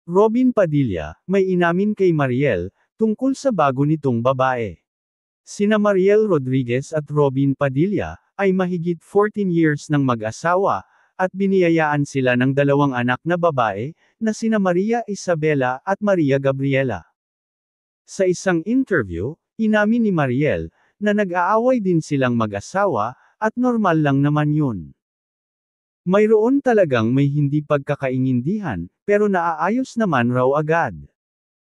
Robin Padilla, may inamin kay Mariel, tungkol sa bago nitong babae. Sina Mariel Rodriguez at Robin Padilla, ay mahigit 14 years ng mag-asawa, at biniyayaan sila ng dalawang anak na babae, na sina Maria Isabela at Maria Gabriela. Sa isang interview, inamin ni Mariel, na nag-aaway din silang mag-asawa, at normal lang naman yun. Mayroon talagang may hindi pagkakaintindihan, pero naaayos naman raw agad.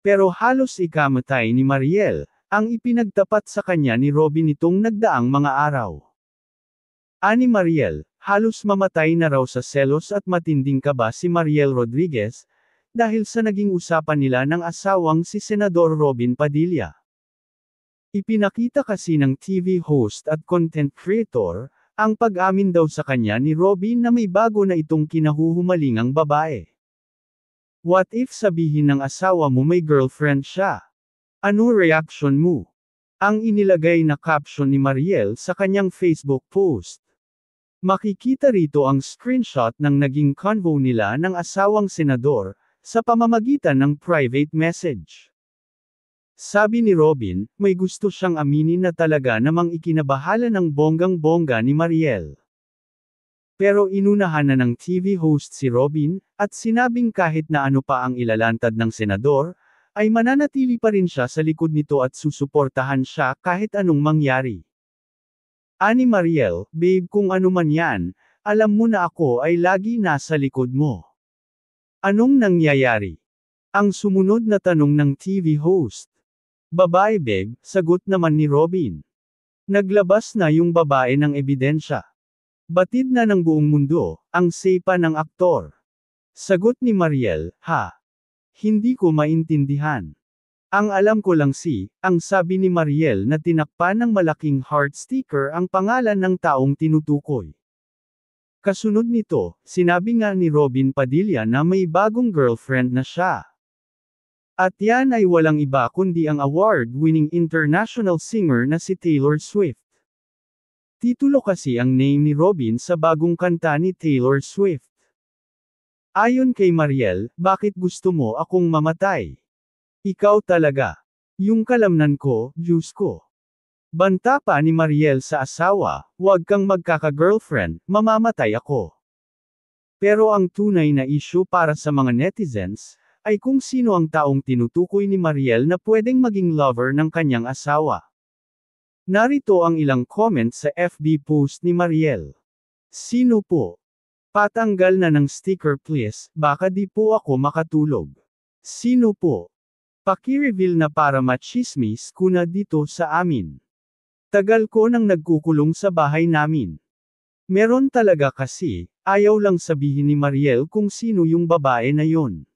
Pero halos ikamatay ni Mariel, ang ipinagtapat sa kanya ni Robin nitong nagdaang mga araw. Ani Mariel, halos mamatay na raw sa selos at matinding kaba si Mariel Rodriguez, dahil sa naging usapan nila ng asawang si Senador Robin Padilla. Ipinakita kasi ng TV host at content creator, ang pag-amin daw sa kanya ni Robin na may bago na itong kinahuhumalingang babae. What if sabihin ng asawa mo may girlfriend siya? Ano reaction mo? Ang inilagay na caption ni Mariel sa kanyang Facebook post. Makikita rito ang screenshot ng naging convo nila ng asawang senador, sa pamamagitan ng private message. Sabi ni Robin, may gusto siyang aminin na talaga namang ikinabahala ng bonggang-bongga ni Mariel. Pero inunahan na ng TV host si Robin, at sinabing kahit na ano pa ang ilalantad ng senador, ay mananatili pa rin siya sa likod nito at susuportahan siya kahit anong mangyari. Ani Mariel, babe kung ano man yan, alam mo na ako ay lagi nasa likod mo. Anong nangyayari? Ang sumunod na tanong ng TV host. Babae babe, sagot naman ni Robin. Naglabas na yung babae ng ebidensya. Batid na ng buong mundo, ang sepa ng aktor. Sagot ni Mariel, ha? Hindi ko maintindihan. Ang alam ko lang ang sabi ni Mariel na tinakpan ng malaking heart sticker ang pangalan ng taong tinutukoy. Kasunod nito, sinabi nga ni Robin Padilla na may bagong girlfriend na siya. At yan ay walang iba kundi ang award-winning international singer na si Taylor Swift. Titulo kasi ang name ni Robin sa bagong kanta ni Taylor Swift. Ayon kay Mariel, bakit gusto mo akong mamatay? Ikaw talaga. Yung kalamnan ko, Diyos ko. Banta pa ni Mariel sa asawa, huwag kang magkaka-girlfriend, mamamatay ako. Pero ang tunay na issue para sa mga netizens, ay kung sino ang taong tinutukoy ni Mariel na pwedeng maging lover ng kanyang asawa. Narito ang ilang comments sa FB post ni Mariel. Sino po? Patanggal na ng sticker please, baka di po ako makatulog. Sino po? Paki-reveal na para machismis ko na dito sa amin. Tagal ko nang nagkukulong sa bahay namin. Meron talaga kasi, ayaw lang sabihin ni Mariel kung sino yung babae na yon.